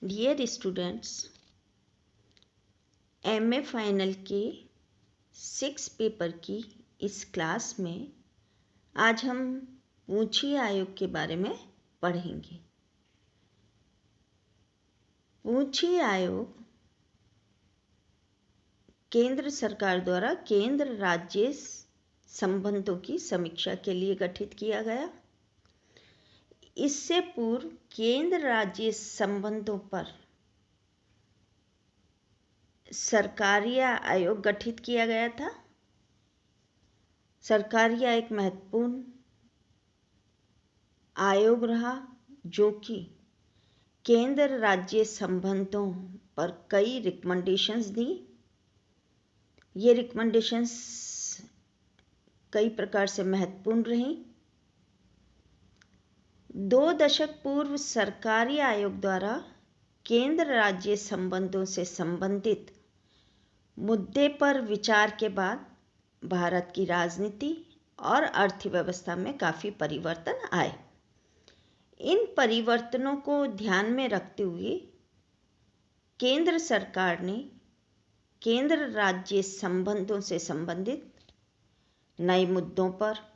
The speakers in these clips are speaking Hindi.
डियर स्टूडेंट्स, एमए फाइनल के 6 पेपर की इस क्लास में आज हम पूंछी आयोग के बारे में पढ़ेंगे। पूंछी आयोग केंद्र सरकार द्वारा केंद्र राज्य संबंधों की समीक्षा के लिए गठित किया गया। इससे पूर्व केंद्र राज्य संबंधों पर सरकारिया आयोग गठित किया गया था। सरकारिया एक महत्वपूर्ण आयोग रहा जो कि केंद्र राज्य संबंधों पर कई रिकमेंडेशंस दी। ये रिकमेंडेशंस कई प्रकार से महत्वपूर्ण रहीं। 2 दशक पूर्व सरकारी आयोग द्वारा केंद्र राज्य संबंधों से संबंधित मुद्दे पर विचार के बाद भारत की राजनीति और अर्थव्यवस्था में काफ़ी परिवर्तन आए। इन परिवर्तनों को ध्यान में रखते हुए केंद्र सरकार ने केंद्र राज्य संबंधों से संबंधित नए मुद्दों पर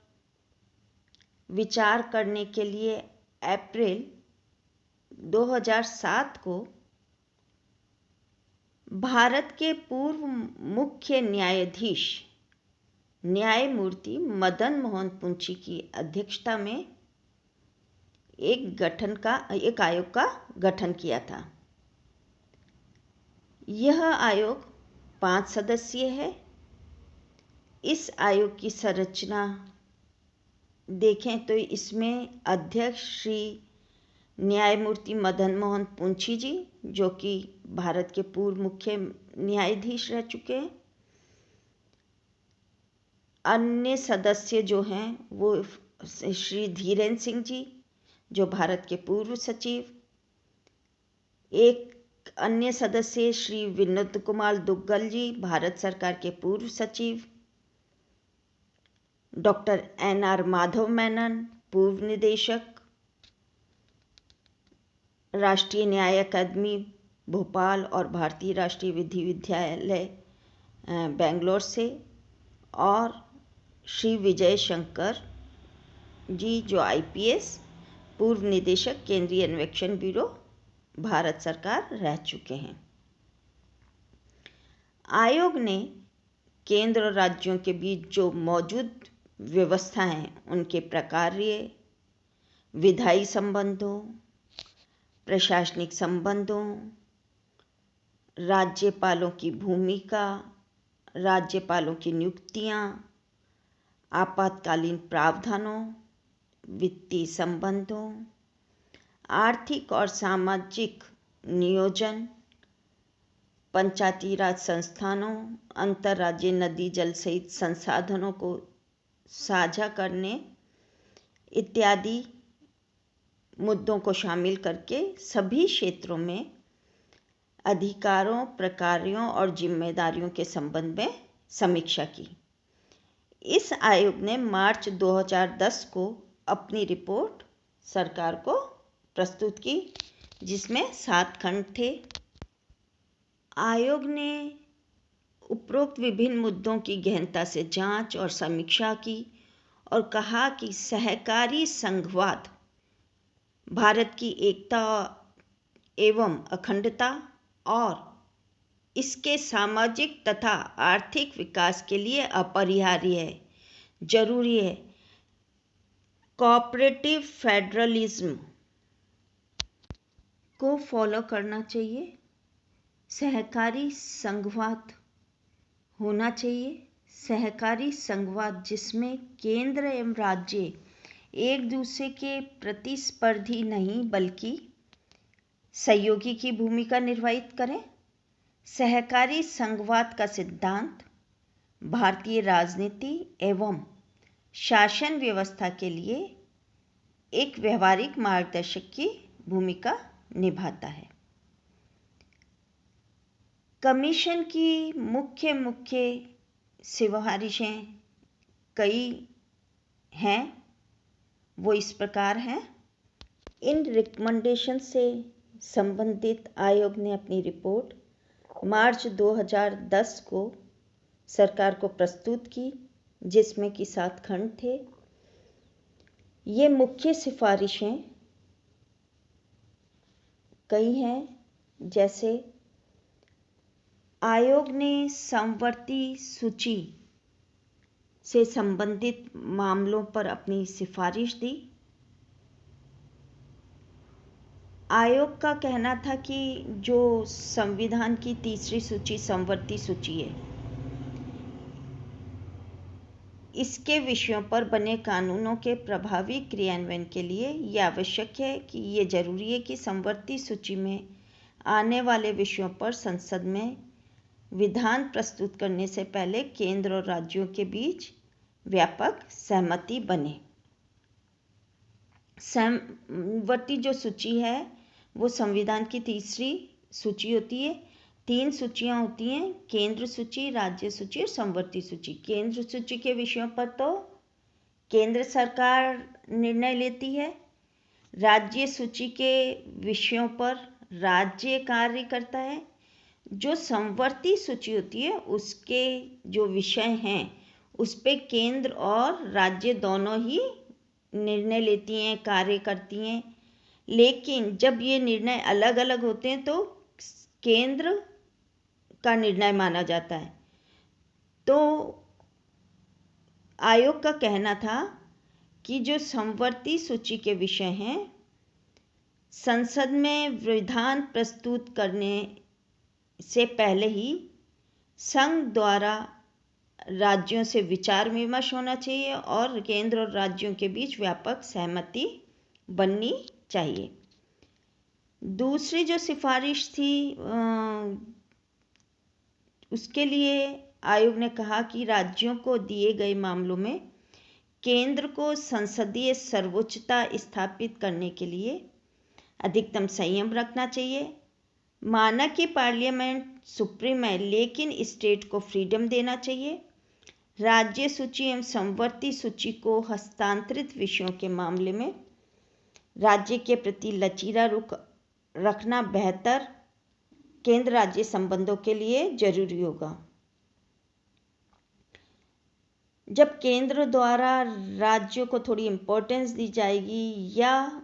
विचार करने के लिए अप्रैल 2007 को भारत के पूर्व मुख्य न्यायाधीश न्यायमूर्ति मदन मोहन पुंची की अध्यक्षता में एक आयोग का गठन किया था। यह आयोग 5 सदस्यीय है। इस आयोग की संरचना देखें तो इसमें अध्यक्ष श्री न्यायमूर्ति मदन मोहन पुंची जी, जो कि भारत के पूर्व मुख्य न्यायाधीश रह चुके हैं। अन्य सदस्य जो हैं वो श्री धीरेन्द्र सिंह जी, जो भारत के पूर्व सचिव। एक अन्य सदस्य श्री विनोद कुमार दुग्गल जी, भारत सरकार के पूर्व सचिव। डॉक्टर NR माधव मेनन, पूर्व निदेशक, राष्ट्रीय न्याय अकादमी भोपाल और भारतीय राष्ट्रीय विधि विद्यालय बेंगलोर से। और श्री विजय शंकर जी, जो IPS पूर्व निदेशक केंद्रीय अन्वेषण ब्यूरो भारत सरकार रह चुके हैं। आयोग ने केंद्र और राज्यों के बीच जो मौजूद व्यवस्था हैं उनके प्रकार्य, विधायी संबंधों, प्रशासनिक संबंधों, राज्यपालों की भूमिका, राज्यपालों की नियुक्तियां, आपातकालीन प्रावधानों, वित्तीय संबंधों, आर्थिक और सामाजिक नियोजन, पंचायती राज संस्थानों, अंतर्राज्यीय नदी जल सहित संसाधनों को साझा करने इत्यादि मुद्दों को शामिल करके सभी क्षेत्रों में अधिकारों, प्रकारों और जिम्मेदारियों के संबंध में समीक्षा की। इस आयोग ने मार्च 2010 को अपनी रिपोर्ट सरकार को प्रस्तुत की, जिसमें 7 खंड थे। आयोग ने उपरोक्त विभिन्न मुद्दों की गहनता से जांच और समीक्षा की और कहा कि सहकारी संघवाद भारत की एकता एवं अखंडता और इसके सामाजिक तथा आर्थिक विकास के लिए अपरिहार्य है, जरूरी है। कोऑपरेटिव फेडरलिज्म को फॉलो करना चाहिए। सहकारी संघवाद होना चाहिए। सहकारी संघवाद जिसमें केंद्र एवं राज्य एक दूसरे के प्रतिस्पर्धी नहीं बल्कि सहयोगी की भूमिका निर्वाहित करें। सहकारी संघवाद का सिद्धांत भारतीय राजनीति एवं शासन व्यवस्था के लिए एक व्यवहारिक मार्गदर्शक की भूमिका निभाता है। कमीशन की मुख्य सिफारिशें कई हैं, वो इस प्रकार हैं। इन रिकमेंडेशन से संबंधित आयोग ने अपनी रिपोर्ट मार्च 2010 को सरकार को प्रस्तुत की, जिसमें कि 7 खंड थे। ये मुख्य सिफारिशें कई हैं, जैसे आयोग ने समवर्ती सूची से संबंधित मामलों पर अपनी सिफारिश दी। आयोग का कहना था कि जो संविधान की तीसरी सूची समवर्ती सूची है, इसके विषयों पर बने कानूनों के प्रभावी क्रियान्वयन के लिए यह आवश्यक है कि ये जरूरी है कि समवर्ती सूची में आने वाले विषयों पर संसद में विधान प्रस्तुत करने से पहले केंद्र और राज्यों के बीच व्यापक सहमति बने। समवर्ती जो सूची है वो संविधान की तीसरी सूची होती है। 3 सूचियां होती हैं, केंद्र सूची, राज्य सूची और समवर्ती सूची। केंद्र सूची के विषयों पर तो केंद्र सरकार निर्णय लेती है। राज्य सूची के विषयों पर राज्य कार्य करता है। जो समवर्ती सूची होती है उसके जो विषय हैं उस पे केंद्र और राज्य दोनों ही निर्णय लेती हैं, कार्य करती हैं। लेकिन जब ये निर्णय अलग अलग होते हैं तो केंद्र का निर्णय माना जाता है। तो आयोग का कहना था कि जो समवर्ती सूची के विषय हैं, संसद में विधान प्रस्तुत करने से पहले ही संघ द्वारा राज्यों से विचार विमर्श होना चाहिए और केंद्र और राज्यों के बीच व्यापक सहमति बननी चाहिए। दूसरी जो सिफारिश थी उसके लिए आयोग ने कहा कि राज्यों को दिए गए मामलों में केंद्र को संसदीय सर्वोच्चता स्थापित करने के लिए अधिकतम संयम रखना चाहिए। माना कि पार्लियामेंट सुप्रीम है, लेकिन स्टेट को फ्रीडम देना चाहिए। राज्य सूची एवं समवर्ती सूची को हस्तांतरित विषयों के मामले में राज्य के प्रति लचीला रुख रखना बेहतर केंद्र राज्य संबंधों के लिए जरूरी होगा। जब केंद्र द्वारा राज्यों को थोड़ी इम्पोर्टेंस दी जाएगी या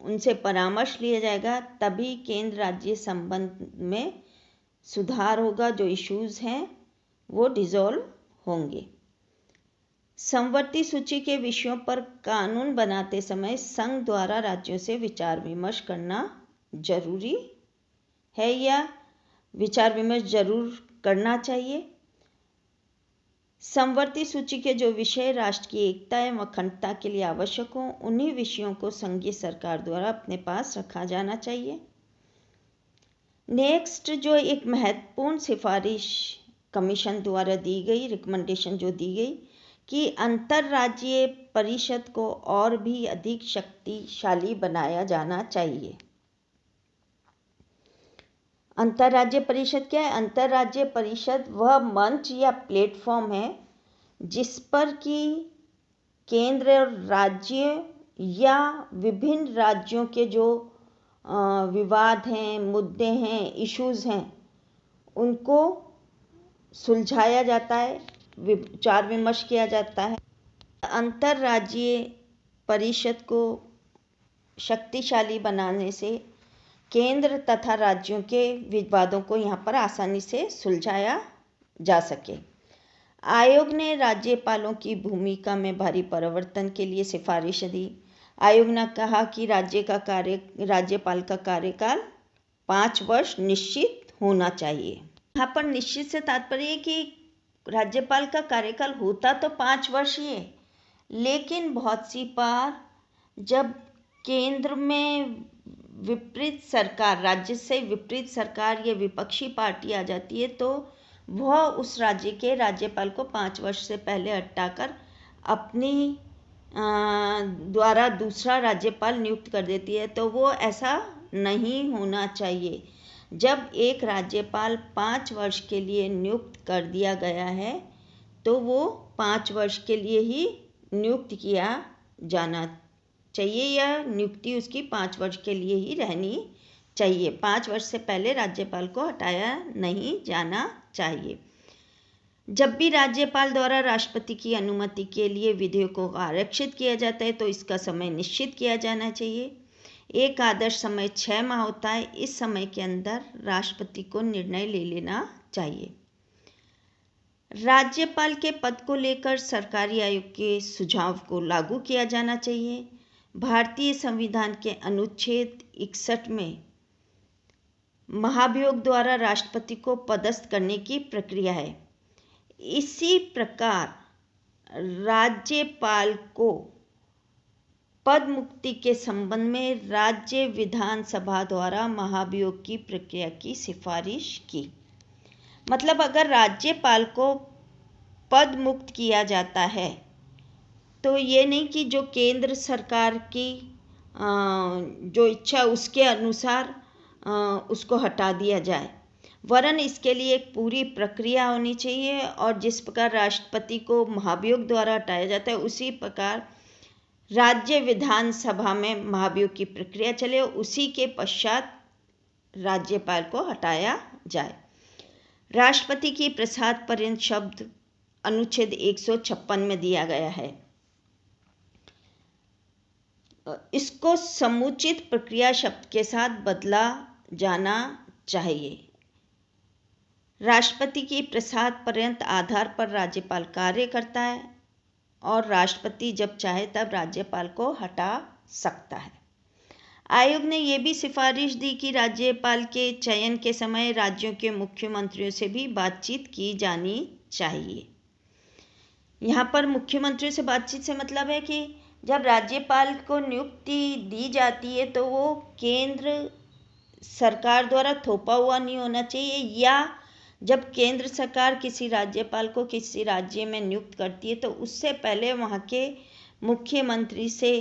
उनसे परामर्श लिया जाएगा, तभी केंद्र राज्य संबंध में सुधार होगा। जो इश्यूज हैं वो डिसॉल्व होंगे। समवर्ती सूची के विषयों पर कानून बनाते समय संघ द्वारा राज्यों से विचार विमर्श करना जरूरी है या विचार विमर्श जरूर करना चाहिए। समवर्ती सूची के जो विषय राष्ट्र की एकता एवं अखंडता के लिए आवश्यक हों, उन्हीं विषयों को संघीय सरकार द्वारा अपने पास रखा जाना चाहिए। नेक्स्ट जो एक महत्वपूर्ण सिफारिश कमीशन द्वारा दी गई, रिकमेंडेशन जो दी गई कि अंतर्राज्यीय परिषद को और भी अधिक शक्तिशाली बनाया जाना चाहिए। अंतर्राज्यीय परिषद क्या है? अंतर्राज्यीय परिषद वह मंच या प्लेटफॉर्म है जिस पर कि केंद्र और राज्य या विभिन्न राज्यों के जो विवाद हैं, मुद्दे हैं, इश्यूज हैं, उनको सुलझाया जाता है, विचार विमर्श किया जाता है। अंतर्राज्यीय परिषद को शक्तिशाली बनाने से केंद्र तथा राज्यों के विवादों को यहाँ पर आसानी से सुलझाया जा सके। आयोग ने राज्यपालों की भूमिका में भारी परिवर्तन के लिए सिफारिश दी। आयोग ने कहा कि राज्यपाल का कार्यकाल 5 वर्ष निश्चित होना चाहिए। यहाँ पर निश्चित से तात्पर्य है कि राज्यपाल का कार्यकाल होता तो 5 वर्ष ही है, लेकिन बहुत सी बार जब केंद्र में विपरीत सरकार, राज्य से विपरीत सरकार या विपक्षी पार्टी आ जाती है तो वह उस राज्य के राज्यपाल को 5 वर्ष से पहले हटाकर अपनी द्वारा दूसरा राज्यपाल नियुक्त कर देती है। तो वो ऐसा नहीं होना चाहिए। जब एक राज्यपाल 5 वर्ष के लिए नियुक्त कर दिया गया है तो वो 5 वर्ष के लिए ही नियुक्त किया जाना चाहिए या नियुक्ति उसकी 5 वर्ष के लिए ही रहनी चाहिए। 5 वर्ष से पहले राज्यपाल को हटाया नहीं जाना चाहिए। जब भी राज्यपाल द्वारा राष्ट्रपति की अनुमति के लिए विधेयकों को आरक्षित किया जाता है तो इसका समय निश्चित किया जाना चाहिए। एक आदर्श समय 6 माह होता है। इस समय के अंदर राष्ट्रपति को निर्णय ले लेना चाहिए। राज्यपाल के पद को लेकर सरकारी आयोग के सुझाव को लागू किया जाना चाहिए। भारतीय संविधान के अनुच्छेद 61 में महाभियोग द्वारा राष्ट्रपति को पदस्थ करने की प्रक्रिया है। इसी प्रकार राज्यपाल को पद मुक्ति के संबंध में राज्य विधानसभा द्वारा महाभियोग की प्रक्रिया की सिफारिश की। मतलब अगर राज्यपाल को पद मुक्त किया जाता है तो ये नहीं कि जो केंद्र सरकार की जो इच्छा उसके अनुसार उसको हटा दिया जाए, वरन इसके लिए एक पूरी प्रक्रिया होनी चाहिए और जिस प्रकार राष्ट्रपति को महाभियोग द्वारा हटाया जाता है उसी प्रकार राज्य विधानसभा में महाभियोग की प्रक्रिया चले, उसी के पश्चात राज्यपाल को हटाया जाए। राष्ट्रपति की प्रसाद पर्यंत शब्द अनुच्छेद 156 में दिया गया है। इसको समुचित प्रक्रिया शब्द के साथ बदला जाना चाहिए। राष्ट्रपति की प्रसाद पर्यंत आधार पर राज्यपाल कार्य करता है और राष्ट्रपति जब चाहे तब राज्यपाल को हटा सकता है। आयोग ने यह भी सिफारिश दी कि राज्यपाल के चयन के समय राज्यों के मुख्यमंत्रियों से भी बातचीत की जानी चाहिए। यहाँ पर मुख्यमंत्रियों से बातचीत से मतलब है कि जब राज्यपाल को नियुक्ति दी जाती है तो वो केंद्र सरकार द्वारा थोपा हुआ नहीं होना चाहिए, या जब केंद्र सरकार किसी राज्यपाल को किसी राज्य में नियुक्त करती है तो उससे पहले वहाँ के मुख्यमंत्री से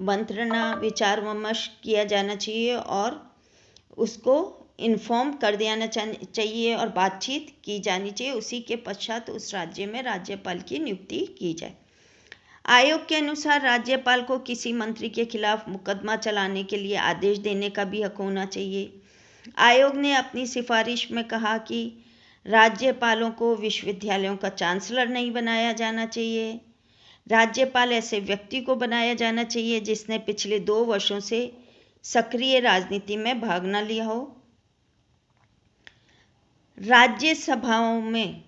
मंत्रणा विचार विमर्श किया जाना चाहिए और उसको इन्फॉर्म कर देना चाहिए और बातचीत की जानी चाहिए। उसी के पश्चात उस राज्य में राज्यपाल की नियुक्ति की जाए। आयोग के अनुसार राज्यपाल को किसी मंत्री के खिलाफ मुकदमा चलाने के लिए आदेश देने का भी हक होना चाहिए। आयोग ने अपनी सिफारिश में कहा कि राज्यपालों को विश्वविद्यालयों का चांसलर नहीं बनाया जाना चाहिए। राज्यपाल ऐसे व्यक्ति को बनाया जाना चाहिए जिसने पिछले 2 वर्षों से सक्रिय राजनीति में भाग न लिया हो। राज्यसभाओं में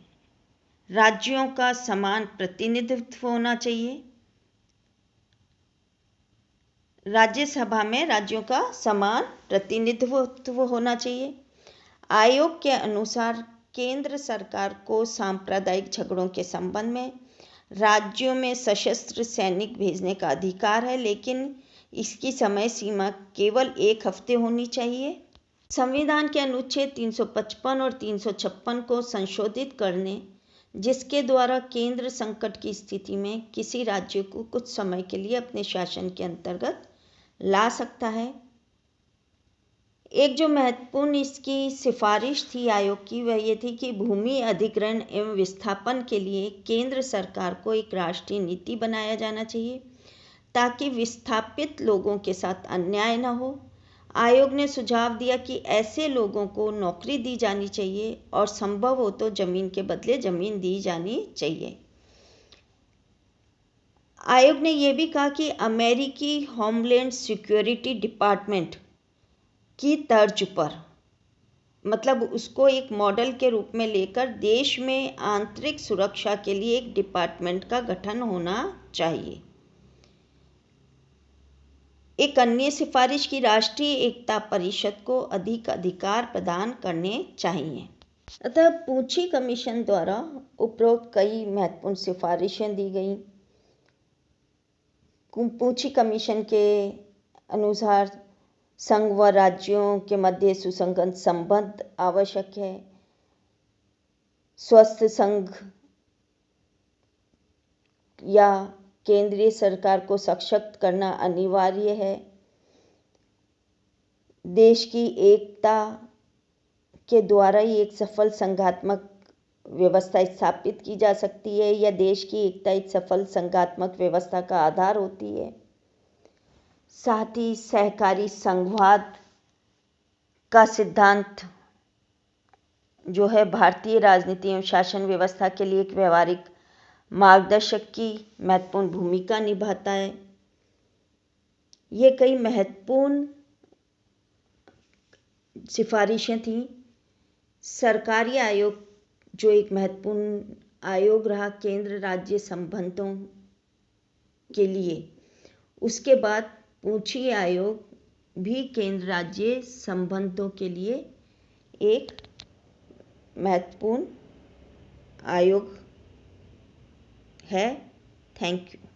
राज्यों का समान प्रतिनिधित्व होना चाहिए। राज्यसभा में राज्यों का समान प्रतिनिधित्व होना चाहिए। आयोग के अनुसार केंद्र सरकार को सांप्रदायिक झगड़ों के संबंध में राज्यों में सशस्त्र सैनिक भेजने का अधिकार है, लेकिन इसकी समय सीमा केवल 1 हफ्ते होनी चाहिए। संविधान के अनुच्छेद 355 और 356 को संशोधित करने, जिसके द्वारा केंद्र संकट की स्थिति में किसी राज्य को कुछ समय के लिए अपने शासन के अंतर्गत ला सकता है। एक जो महत्वपूर्ण इसकी सिफारिश थी आयोग की, वह ये थी कि भूमि अधिग्रहण एवं विस्थापन के लिए केंद्र सरकार को एक राष्ट्रीय नीति बनाया जाना चाहिए ताकि विस्थापित लोगों के साथ अन्याय न हो। आयोग ने सुझाव दिया कि ऐसे लोगों को नौकरी दी जानी चाहिए और संभव हो तो जमीन के बदले जमीन दी जानी चाहिए। आयोग ने यह भी कहा कि अमेरिकी होमलैंड सिक्योरिटी डिपार्टमेंट की तर्ज पर, मतलब उसको एक मॉडल के रूप में लेकर देश में आंतरिक सुरक्षा के लिए एक डिपार्टमेंट का गठन होना चाहिए। एक अन्य सिफारिश की राष्ट्रीय एकता परिषद को अधिक अधिकार प्रदान करने चाहिए। अतः पूंछी कमीशन द्वारा उपरोक्त कई महत्वपूर्ण सिफारिशें दी गई। पूंछी कमीशन के अनुसार संघ व राज्यों के मध्य सुसंगत संबंध आवश्यक है। स्वस्थ संघ या केंद्रीय सरकार को सशक्त करना अनिवार्य है। देश की एकता के द्वारा ही एक सफल संघात्मक व्यवस्था स्थापित की जा सकती है, या देश की एकता एक सफल संघात्मक व्यवस्था का आधार होती है। साथ ही सहकारी संघवाद का सिद्धांत जो है भारतीय राजनीति एवं शासन व्यवस्था के लिए एक व्यवहारिक मार्गदर्शक की महत्वपूर्ण भूमिका निभाता है। ये कई महत्वपूर्ण सिफारिशें थीं। सरकारी आयोग जो एक महत्वपूर्ण आयोग रहा केंद्र राज्य संबंधों के लिए, उसके बाद पूंछी आयोग भी केंद्र राज्य संबंधों के लिए एक महत्वपूर्ण आयोग है। Thank you.